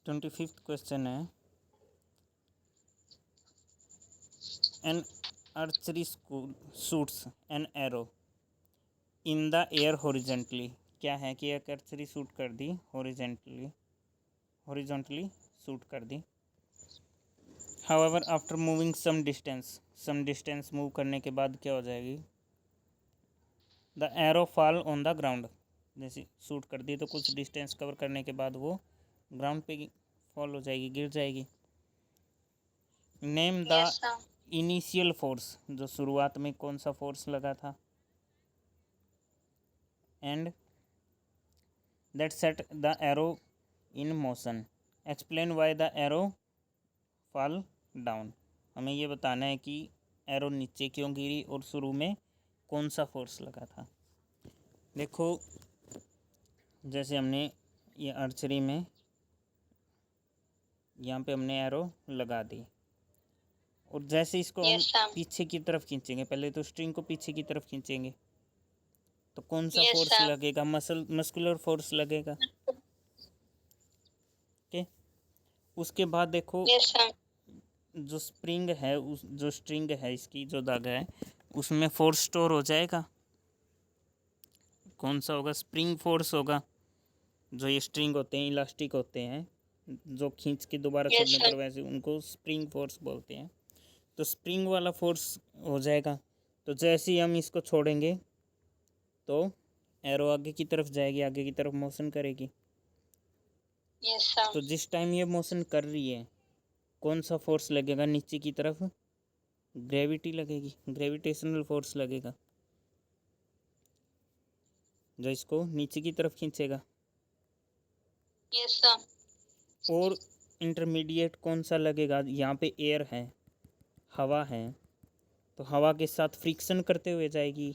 25th question है, an archery school shoots an arrow in the air horizontally. क्या है कि एक आर्चरी शूट कर दी हॉरिजॉन्टली शूट कर दी। However after moving some distance move करने के बाद क्या हो जाएगी, the arrow fall on the ground. जैसे शूट कर दी तो कुछ डिस्टेंस कवर करने के बाद वो ग्राउंड पे फॉल हो जाएगी, गिर जाएगी। नेम द इनिशियल फोर्स, जो शुरुआत में कौन सा फोर्स लगा था। And that set the arrow in motion, explain why the arrow fall down. हमें ये बताना है कि एरो नीचे क्यों गिरी और शुरू में कौन सा फोर्स लगा था। देखो, जैसे हमने ये आर्चरी में यहाँ पे हमने एरो लगा दी और जैसे इसको हम पीछे की तरफ खींचेंगे, पहले तो स्ट्रिंग को पीछे की तरफ खींचेंगे तो कौन सा फोर्स लगेगा, मस्कुलर फोर्स लगेगा। ओके, उसके बाद देखो जो स्प्रिंग है, जो स्ट्रिंग है इसकी, जो धागा है उसमें फोर्स स्टोर हो जाएगा। कौन सा होगा, स्प्रिंग फोर्स होगा। जो ये स्ट्रिंग होते हैं, इलास्टिक होते हैं, जो खींच के दोबारा छोड़ने पर वैसे उनको स्प्रिंग फोर्स बोलते हैं। तो स्प्रिंग वाला फोर्स हो जाएगा। तो जैसे ही हम इसको छोड़ेंगे तो एरो आगे की तरफ जाएगी, आगे की तरफ मोशन करेगी। तो जिस टाइम ये मोशन कर रही है कौन सा फोर्स लगेगा, नीचे की तरफ ग्रेविटी लगेगी, ग्रेविटेशनल फोर्स लगेगा जो इसको नीचे की तरफ खींचेगा। और इंटरमीडिएट कौन सा लगेगा, यहाँ पे एयर है, हवा है, तो हवा के साथ फ्रिक्शन करते हुए जाएगी।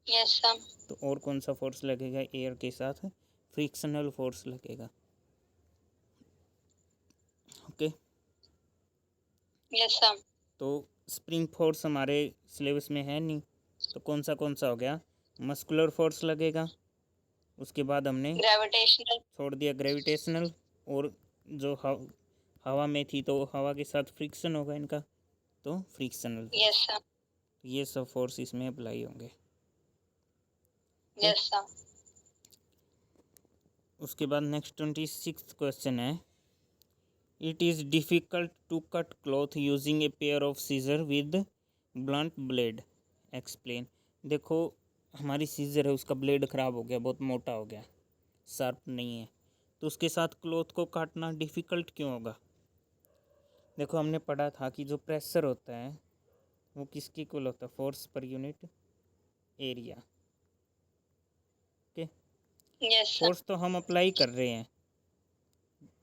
तो और कौन सा फोर्स लगेगा, एयर के साथ फ्रिक्शनल फोर्स लगेगा। ओके, तो स्प्रिंग फोर्स हमारे सिलेबस में है नहीं, तो कौन सा हो गया, मस्कुलर फोर्स लगेगा। उसके बाद हमने छोड़ दिया ग्रेविटेशनल, और जो हवा में थी तो हवा के साथ फ्रिक्शन होगा इनका, तो फ्रिक्शनल। ये सब फोर्स इसमें अप्लाई होंगे। उसके बाद नेक्स्ट 26th क्वेश्चन है, it is difficult to cut cloth using a pair of scissor with blunt blade, explain. देखो, हमारी सीजर है उसका ब्लेड ख़राब हो गया, बहुत मोटा हो गया, शार्प नहीं है, तो उसके साथ क्लॉथ को काटना डिफ़िकल्ट क्यों होगा। देखो, हमने पढ़ा था कि जो प्रेशर होता है वो किसके इक्वल होता है, force per unit area. Okay, force तो हम अप्लाई कर रहे हैं,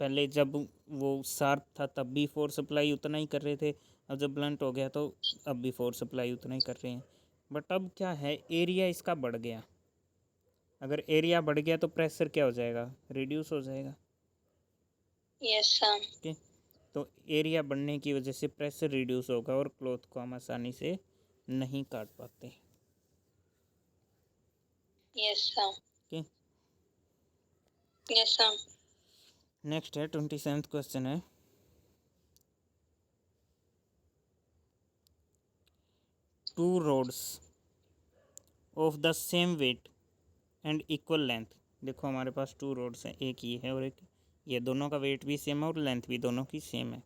पहले जब वो शार्प था तब भी फोर्स अप्लाई उतना ही कर रहे थे, अब जब ब्लंट हो गया तो अब भी फोर्स अप्लाई उतना ही कर रहे हैं। बट अब क्या है, एरिया इसका बढ़ गया। अगर एरिया बढ़ गया तो प्रेशर क्या हो जाएगा, रिड्यूस हो जाएगा। ओके, तो एरिया बढ़ने की वजह से प्रेशर रिड्यूस होगा और क्लॉथ को हम आसानी से नहीं काट पाते। ओके, नेक्स्ट है 27th क्वेश्चन है, two rods of the same weight and equal length. देखो, हमारे पास टू रोड्स हैं, एक ये है और एक ये, दोनों का वेट भी सेम है और लेंथ भी दोनों की सेम है।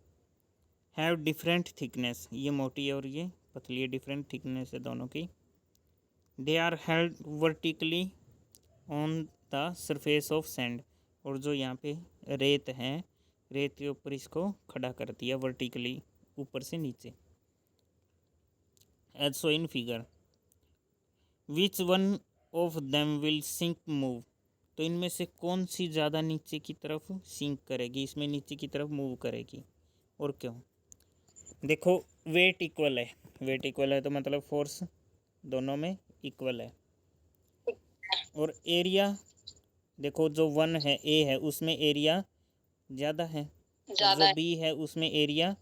हैव डिफरेंट थिकनेस, ये मोटी है और ये पतली है, डिफरेंट थिकनेस है दोनों की। They are held vertically on the surface of sand, और जो यहाँ पे रेत है, रेत के ऊपर इसको खड़ा कर दिया वर्टिकली, ऊपर से नीचे, as so in figure. Which one of them will sink move, तो इनमें से कौन सी ज़्यादा नीचे की तरफ सिंक करेगी, इसमें नीचे की तरफ मूव करेगी, और क्यों। देखो, वेट इक्वल है, वेट इक्वल है तो मतलब फोर्स दोनों में इक्वल है। और एरिया, देखो जो 1 है, ए है, उसमें एरिया ज़्यादा है, जो बी है उसमें एरिया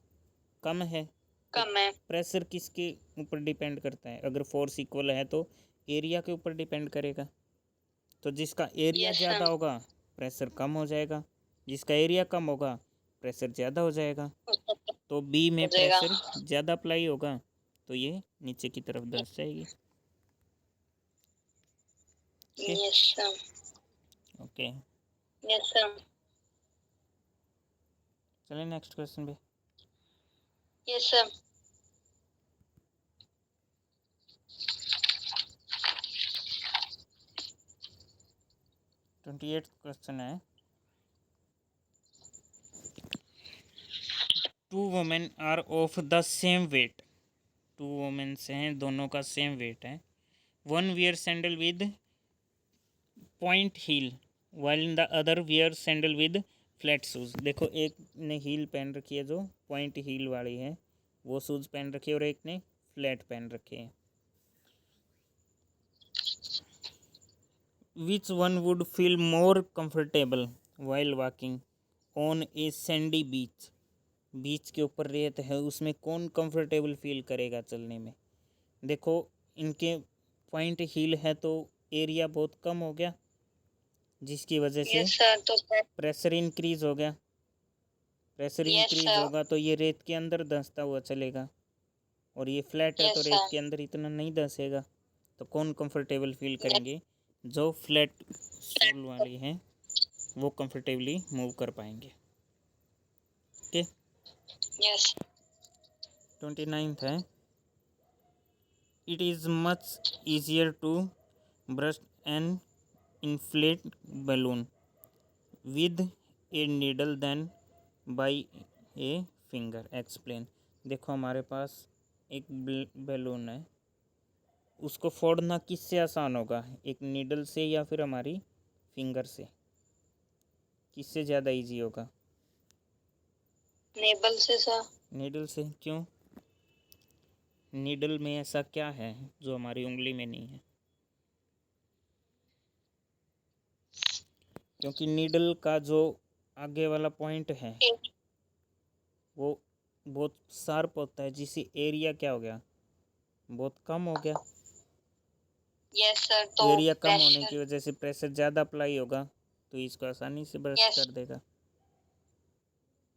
कम है। प्रेशर किसके ऊपर डिपेंड करता है, अगर फोर्स इक्वल है तो एरिया के ऊपर डिपेंड करेगा। तो जिसका एरिया ज़्यादा होगा प्रेशर कम हो जाएगा, जिसका एरिया कम होगा प्रेशर ज़्यादा हो जाएगा, तो बी में हो जाएगा। प्रेशर ज़्यादा अप्लाई होगा तो ये नीचे की तरफ धंस जाएगी। Yes sir. Okay, yes sir. चलिए नेक्स्ट क्वेश्चन पे। Yes sir. 28th क्वेश्चन है, two women are of the same weight. Two womens हैं, दोनों का सेम वेट है। One wear sandal with point heel while the other wear sandal with flat shoes. देखो, एक ने heal पहन रखी है जो पॉइंट हील वाली है, वो शूज पहन रखी है, और एक ने फ्लैट पहन रखे हैं। Which one would feel more comfortable while walking on a sandy beach. Beach के ऊपर रेत है, उसमें कौन कंफर्टेबल फील करेगा चलने में। देखो, इनके पॉइंट हील है तो एरिया बहुत कम हो गया, जिसकी वजह से यस सर। तो प्रेशर इंक्रीज हो गया। Pressure yes increase sir. होगा तो ये रेत के अंदर धंसता हुआ चलेगा, और ये फ्लैट है तो यस रेत सर। के अंदर इतना नहीं धंसेगा। तो कौन कंफर्टेबल फील करेंगे, जो फ्लैट सोल वाली हैं वो कंफर्टेबली मूव कर पाएंगे। Okay, yes. 29th है, it is much easier to brush an inflate balloon with a needle than by a finger. Explain. देखो, हमारे पास एक बैलून है, उसको फोड़ना किससे आसान होगा, एक नीडल से या फिर हमारी फिंगर से, किससे ज़्यादा इजी होगा। नेबल से सर। नीडल से। क्यों? नीडल में ऐसा क्या है जो हमारी उंगली में नहीं है? क्योंकि नीडल का जो आगे वाला पॉइंट है वो बहुत शार्प होता है, जिससे एरिया क्या हो गया, बहुत कम हो गया। Yes sir. तो एरिया कम होने प्रेशर। की वजह से प्रेशर ज़्यादा अप्लाई होगा, तो इसको आसानी से ब्रश यस। कर देगा।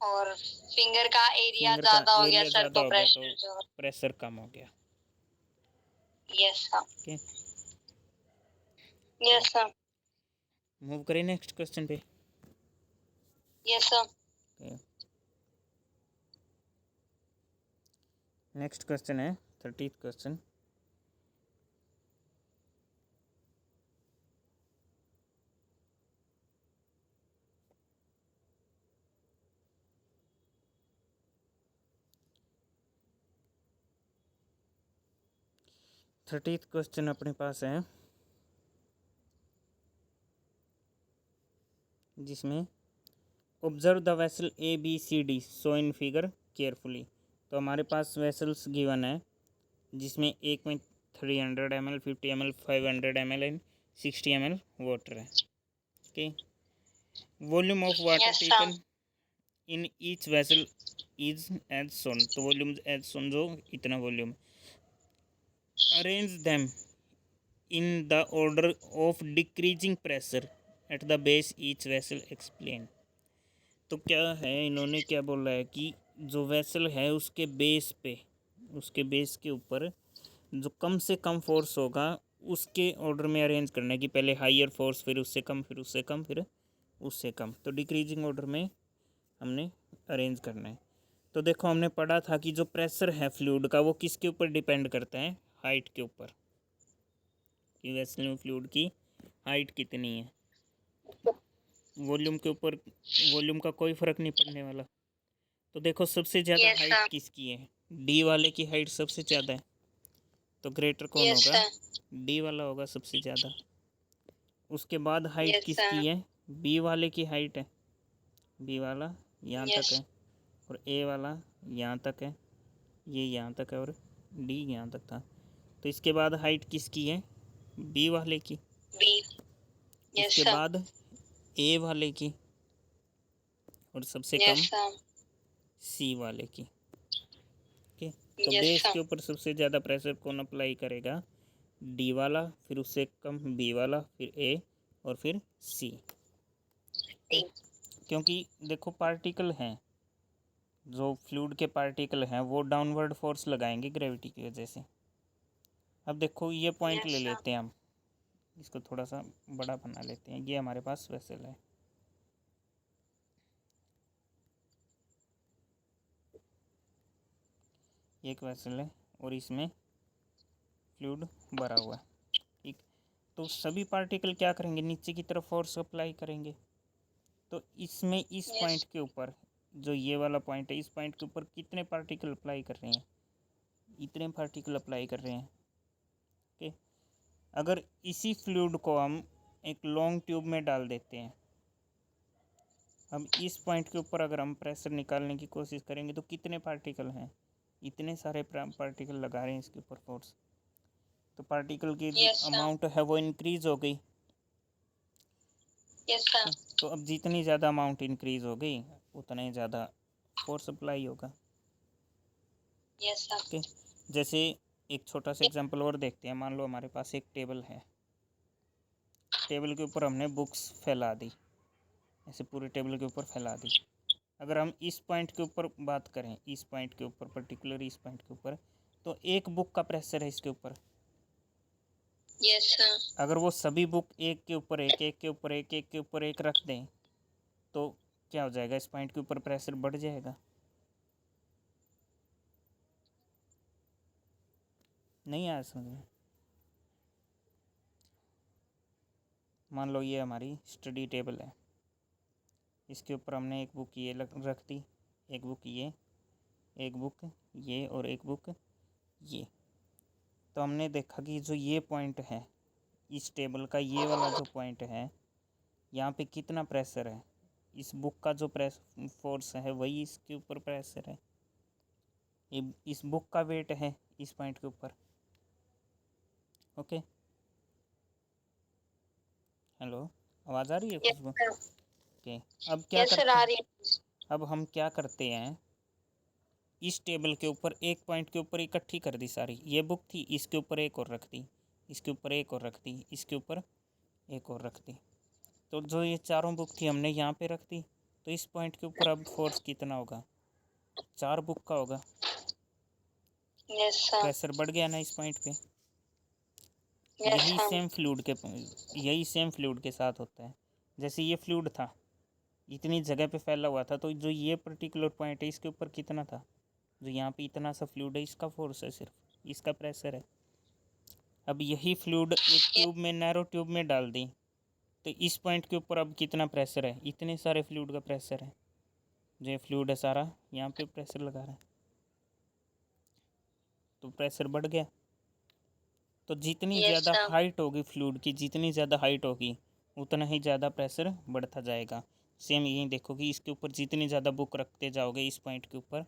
और फिंगर का एरिया फिंगर का ज्यादा हो गया एरिया सर, ज़्यादा तो हो गया तो प्रेशर जो। प्रेशर कम हो गया। Yes sir. Okay, yes sir. Move करें नेक्स्ट क्वेश्चन पे। Yes sir. नेक्स्ट क्वेश्चन है 30th क्वेश्चन, अपने पास है, जिसमें observe the vessel A B C D so in figure carefully. तो हमारे पास वेसल्स गिवन है, जिसमें एक में 300 ml, 50 ml, 500 ml and 60 ml water है। Okay, volume of water yes sir. Taken in each vessel is as shown. तो volume as shown, जो इतना volume. Arrange them in the order of decreasing pressure at the base each vessel. Explain. तो क्या है, इन्होंने क्या बोला है कि जो वेसल है उसके बेस पे, उसके बेस के ऊपर जो कम से कम फोर्स होगा उसके ऑर्डर में अरेंज करना है, कि पहले हायर फोर्स, फिर उससे कम, फिर उससे कम, फिर उससे कम। तो डिक्रीजिंग ऑर्डर में हमने अरेंज करना है। तो देखो, हमने पढ़ा था कि जो प्रेशर है फ्लूइड का वो किसके ऊपर डिपेंड करता है, हाइट के ऊपर, कि वेसल में फ्लूइड की हाइट कितनी है। वॉल्यूम के ऊपर वॉल्यूम का कोई फ़र्क नहीं पड़ने वाला। तो देखो, सबसे ज़्यादा यस हाइट सर। किसकी है, डी वाले की हाइट सबसे ज़्यादा है, तो ग्रेटर कौन यस होगा, सर। डी वाला होगा सबसे ज़्यादा। उसके बाद हाइट यस किसकी सर। है, बी वाले की हाइट है, बी वाला यहाँ तक यस। है, और ए वाला यहाँ तक है, ये यहाँ तक है, और डी यहाँ तक था। तो इसके बाद हाइट किसकी है, बी वाले की। बी। यस उसके सर। बाद ए वाले की, और सबसे यस कम सर। सी वाले की। ओके, तो यस बेस सर। के ऊपर सबसे ज़्यादा प्रेशर कौन अप्लाई करेगा, डी वाला, फिर उससे कम बी वाला, फिर ए, और फिर सी। ओके, क्योंकि देखो पार्टिकल हैं, जो फ्लूइड के पार्टिकल हैं वो डाउनवर्ड फोर्स लगाएंगे ग्रेविटी की वजह से। अब देखो ये पॉइंट ले Yes, sir. लेते हैं हम, इसको थोड़ा सा बड़ा बना लेते हैं। ये हमारे पास वेसल है, एक वेसल है और इसमें फ्लूइड भरा हुआ है, ठीक। तो सभी पार्टिकल क्या करेंगे, नीचे की तरफ फोर्स अप्लाई करेंगे। तो इसमें इस Yes. पॉइंट के ऊपर, जो ये वाला पॉइंट है, इस पॉइंट के ऊपर कितने पार्टिकल अप्लाई कर रहे हैं, इतने पार्टिकल अप्लाई कर रहे हैं। ओके, अगर इसी फ्लूइड को हम एक लॉन्ग ट्यूब में डाल देते हैं, अब इस पॉइंट के ऊपर अगर हम प्रेशर निकालने की कोशिश करेंगे तो कितने पार्टिकल हैं, इतने सारे पार्टिकल लगा रहे हैं इसके ऊपर फोर्स। तो पार्टिकल की जो Yes, sir. अमाउंट है वो इंक्रीज हो गई। Yes, sir. तो अब जितनी ज़्यादा अमाउंट इंक्रीज हो गई उतना ही ज़्यादा फोर्स अप्लाई होगा। Yes, sir. ओके, जैसे एक छोटा सा एग्जांपल और देखते हैं। मान लो हमारे पास एक टेबल है, टेबल के ऊपर हमने बुक्स फैला दी, ऐसे पूरे टेबल के ऊपर फैला दी। अगर हम इस पॉइंट के ऊपर बात करें, इस पॉइंट के ऊपर, पर्टिकुलर इस पॉइंट के ऊपर, तो एक बुक का प्रेशर है इसके ऊपर। Yes, sir. अगर वो सभी बुक एक के ऊपर एक, एक के ऊपर एक, एक के ऊपर एक रख दें तो क्या हो जाएगा, इस पॉइंट के ऊपर प्रेशर बढ़ जाएगा। नहीं आया समझ में। मान लो ये हमारी स्टडी टेबल है, इसके ऊपर हमने एक बुक ये रख दी, एक बुक ये, एक बुक ये और एक बुक ये। तो हमने देखा कि जो ये पॉइंट है इस टेबल का, ये वाला जो पॉइंट है, यहाँ पे कितना प्रेशर है, इस बुक का जो फोर्स है वही इसके ऊपर प्रेशर है। ये इस बुक का वेट है इस पॉइंट के ऊपर। ओके, हेलो, आवाज़ आ रही है Yes, खुशबू? sir. ओके, अब क्या Yes, sir. करते आ हैं, रही है. अब हम क्या करते हैं, इस टेबल के ऊपर एक पॉइंट के ऊपर इकट्ठी कर दी सारी, ये बुक थी, इसके ऊपर एक और रख दी, इसके ऊपर एक और रख दी, इसके ऊपर एक और रख दी। तो जो ये चारों बुक थी हमने यहाँ पे रख दी, तो इस पॉइंट के ऊपर अब फोर्स कितना होगा, 4 बुक का होगा। Yes, sir. प्रेशर बढ़ गया ना इस पॉइंट पे। Yes, यही sir. सेम फ्लूइड के साथ होता है। जैसे ये फ्लूइड था, इतनी जगह पे फैला हुआ था, तो जो ये पर्टिकुलर पॉइंट है इसके ऊपर कितना था, जो यहाँ पे इतना सा फ्लूइड है, इसका फोर्स है, सिर्फ इसका प्रेशर है। अब यही फ्लूइड एक ट्यूब में, नैरो ट्यूब में डाल दी, तो इस पॉइंट के ऊपर अब कितना प्रेशर है, इतने सारे फ्लूइड का प्रेशर है। जो ये फ्लूइड है सारा यहाँ पे प्रेशर लगा रहा है, तो प्रेशर बढ़ गया। तो जितनी Yes, ज़्यादा sir. हाइट होगी फ्लूइड की, जितनी ज़्यादा हाइट होगी उतना ही ज़्यादा प्रेशर बढ़ता जाएगा। सेम यही देखो कि इसके ऊपर जितनी ज़्यादा बुक रखते जाओगे इस पॉइंट के ऊपर,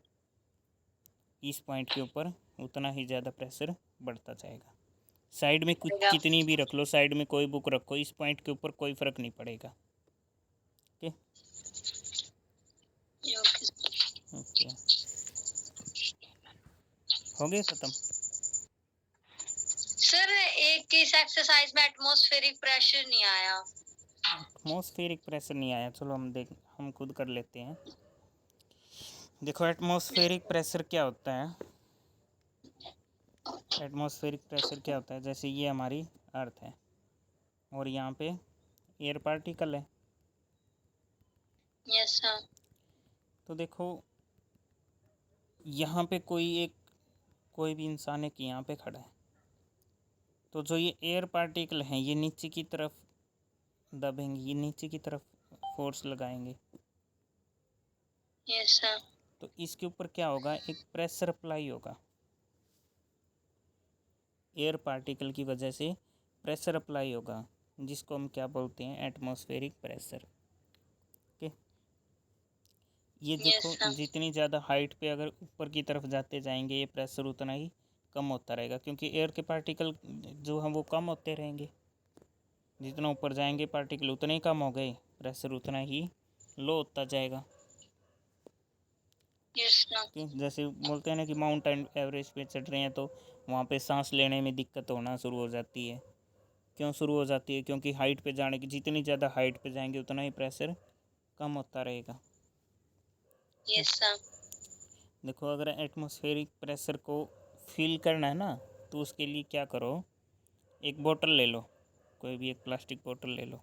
इस पॉइंट के ऊपर, उतना ही ज़्यादा प्रेशर बढ़ता जाएगा। साइड में कुछ बढ़ेगा. कितनी भी रख लो, साइड में कोई बुक रखो, इस पॉइंट के ऊपर कोई फ़र्क नहीं पड़ेगा। Okay Okay. ओके, हो गया ख़त्म। सर एक इस एक्सरसाइज में एटमॉस्फेरिक प्रेशर नहीं आया। एटमॉस्फेरिक प्रेशर नहीं आया, चलो हम खुद कर लेते हैं। देखो एटमॉस्फेरिक प्रेशर क्या होता है, एटमॉस्फेरिक प्रेशर क्या होता है, जैसे ये हमारी अर्थ है और यहाँ पे एयर पार्टिकल है। Yes sir. तो देखो यहाँ पे कोई भी इंसान एक यहाँ पे खड़ा है, तो जो ये एयर पार्टिकल हैं ये नीचे की तरफ दबेंगे, ये नीचे की तरफ फोर्स लगाएंगे। Yes sir. तो इसके ऊपर क्या होगा, एक प्रेशर अप्लाई होगा, एयर पार्टिकल की वजह से प्रेशर अप्लाई होगा, जिसको हम क्या बोलते हैं, एटमॉस्फेरिक प्रेशर। ओके, ये यस देखो सर. जितनी ज़्यादा हाइट पे अगर ऊपर की तरफ जाते जाएंगे ये प्रेशर उतना ही कम होता रहेगा, क्योंकि एयर के पार्टिकल जो हैं वो कम होते रहेंगे। जितना ऊपर जाएंगे पार्टिकल उतने ही कम हो गए, प्रेशर उतना ही लो होता जाएगा। Yes sir. क्यों, जैसे बोलते हैं ना कि माउंटेन एवरेज पे चढ़ रहे हैं तो वहाँ पे सांस लेने में दिक्कत होना शुरू हो जाती है। क्यों शुरू हो जाती है, क्योंकि हाइट पे जाने की, जितनी ज़्यादा हाइट पे जाएंगे उतना ही प्रेशर कम होता रहेगा। Yes, sir. देखो, अगर एटमॉस्फेरिक प्रेशर को फील करना है ना, तो उसके लिए क्या करो, एक बोतल ले लो, कोई भी एक प्लास्टिक बोतल ले लो,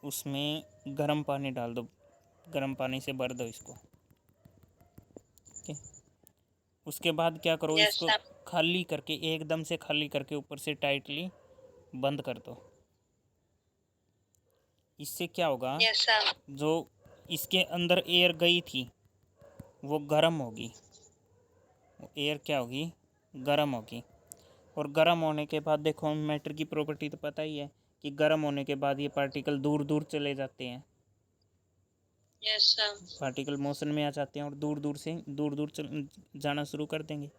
उसमें गर्म पानी डाल दो, गर्म पानी से भर दो इसको। ओके, उसके बाद क्या करो, Yes, इसको sir. खाली करके, एकदम से खाली करके ऊपर से टाइटली बंद कर दो। इससे क्या होगा, Yes, sir. जो इसके अंदर एयर गई थी वो गर्म होगी, एयर क्या होगी, गर्म होगी। और गर्म होने के बाद देखो, मैटर की प्रॉपर्टी तो पता ही है कि गर्म होने के बाद ये पार्टिकल दूर दूर चले जाते हैं, Yes, sir. पार्टिकल मोशन में आ जाते हैं और दूर दूर जाना शुरू कर देंगे।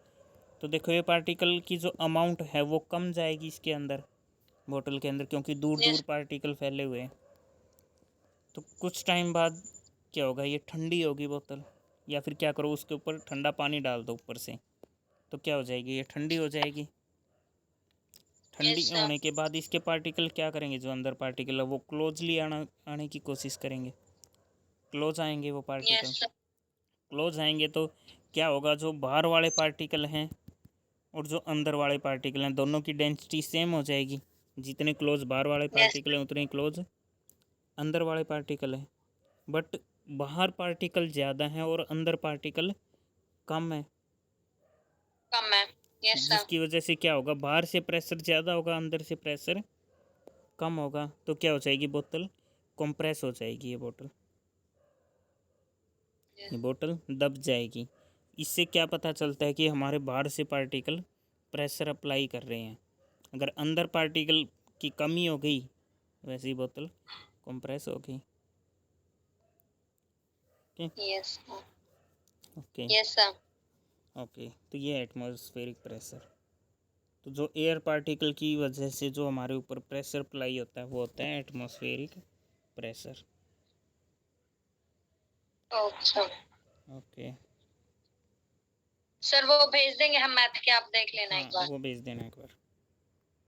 तो देखो, ये पार्टिकल की जो अमाउंट है वो कम जाएगी इसके अंदर, बोतल के अंदर, क्योंकि दूर दूर Yes, पार्टिकल फैले हुए हैं। तो कुछ टाइम बाद क्या होगा, ये ठंडी होगी बोतल, या फिर क्या करो, उसके ऊपर ठंडा पानी डाल दो ऊपर से, तो क्या हो जाएगी, ये ठंडी हो जाएगी। ठंडी yes, sir. होने के बाद इसके पार्टिकल क्या करेंगे, जो अंदर पार्टिकल है वो क्लोजली आने की कोशिश करेंगे, क्लोज आएंगे वो पार्टिकल। Yes, sir. क्लोज आएंगे तो क्या होगा, जो बाहर वाले पार्टिकल हैं और जो अंदर वाले पार्टिकल हैं, दोनों की डेंसिटी सेम हो जाएगी। जितने क्लोज बाहर वाले Yes, पार्टिकल हैं उतने क्लोज अंदर वाले पार्टिकल हैं। बट बाहर पार्टिकल ज़्यादा हैं और अंदर पार्टिकल कम है, come on. Yes, sir. जिसकी वजह से क्या होगा, बाहर से प्रेशर ज़्यादा होगा, अंदर से प्रेशर कम होगा। तो क्या हो जाएगी, बोतल कंप्रेस हो जाएगी, ये बोतल दब जाएगी। इससे क्या पता चलता है कि हमारे बाहर से पार्टिकल प्रेशर अप्लाई कर रहे हैं। अगर अंदर पार्टिकल की कमी हो गई, वैसे ही बोतल कंप्रेस हो गई। Yes, sir. Okay Yes, sir. Okay, तो ये एटमॉस्फेरिक प्रेशर। तो जो एयर पार्टिकल की वजह से जो हमारे ऊपर प्रेशर अप्लाई होता है वो होता है atmospheric pressure. Okay. Okay, sir वो भेज देंगे हम मैथ के, आप देख लेना हाँ एक बार। वो भेज देना एक बार।